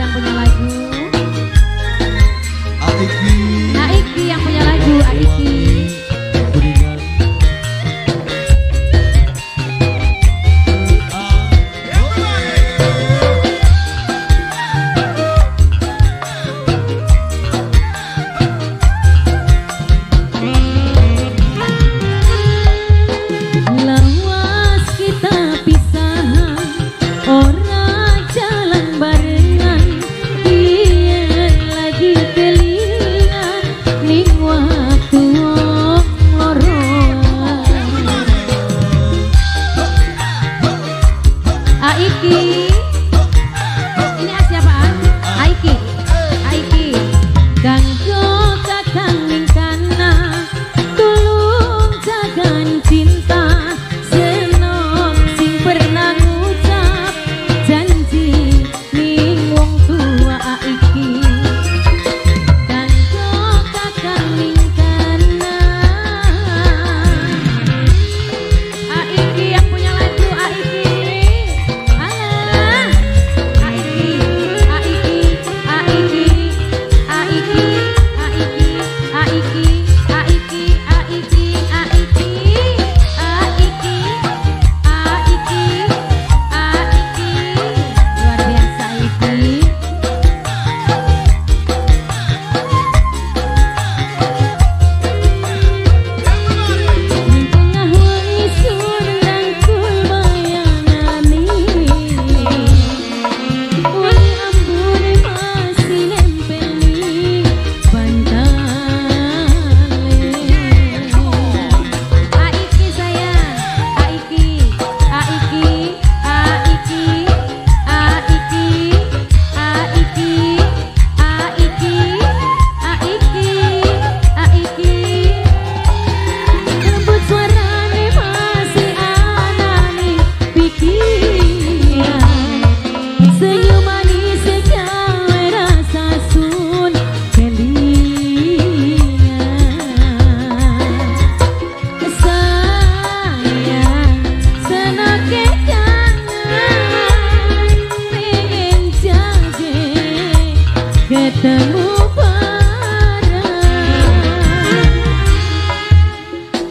yang punya lagu. Aiki. Aiki yang punya lagu, Aiki. Lawas kita pisah, orang jalan barengan, dia lagi kelingan ning waktu loroan. Aiki. Ini siapa? Aiki. Aiki. Kanggo kakang ning kana, tulung jagan cinta, senok sing pernah ngucap janji ning wong tua iki. Kanggo kakang ning kana, Aiki yang punya lagu, Aiki. Alah. Aiki. Aiki. Aiki. Aiki. Aiki. Aiki. Aiki. Aiki. Aiki. Aiki. Aiki. Aiki. Luar biasa Aiki. ning tengah wangi sun rangkul bayangane, wangi ambune masih nempel ning bantale. Aiki sayang, Aiki, Aiki, Aiki, Aiki, Aiki, Aiki, Aiki, Aiki. Lembut suarane masih ana ning pikiran, senyum manis gawe rasa sun kelingan. Sayang, senake kangen, pengen jage ketemu bareng.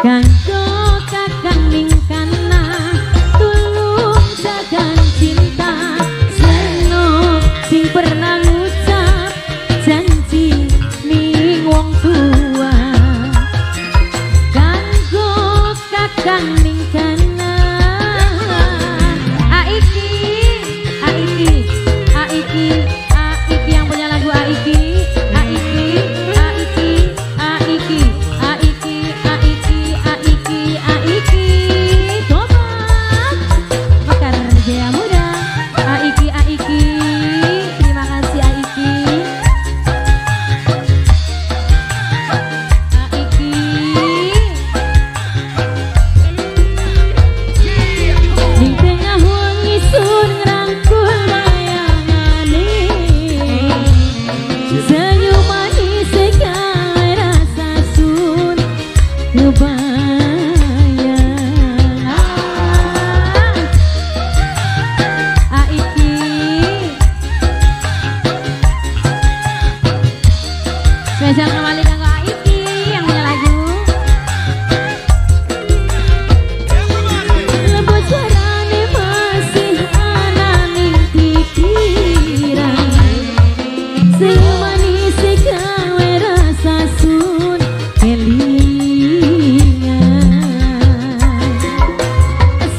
Kanggo kakang ning kana, tulung jagan cinta, senok sing pernah ngucap janji ning wong tua. Kanggo kakang ning kana, Aiki, Aiki, Aiki, Aiki yang punya lagu Aiki, Aiki, Aiki, Aiki, Aiki, Aiki, Aiki, Aiki, Tobat, Mekar Jaya Muda, Aiki, Aiki, terima kasih Aiki, Aiki. ning tengah wangi sun ngrangkul bayangane, senyum manis gawe rasa sun kebayang. Aiki. Spesial kembali kanggo Aiki yang punya lagu. Lembut suarane masih ana ning pikiran, senyum manis gawe rasa sun kelingan.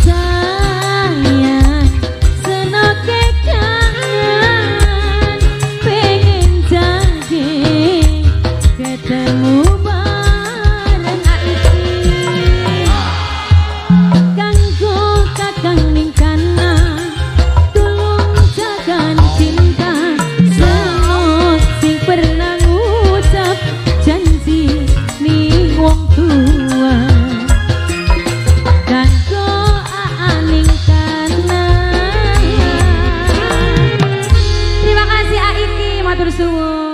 Sayang, senake kangen, pengen jage ketemu bareng. Aiki. Kanggo kakang ning kana, tulung jagan cinta, senok sing pernah ngucap janji ning wong tua. Kanggo ning kana. Terima kasih Aiki, matur suwun.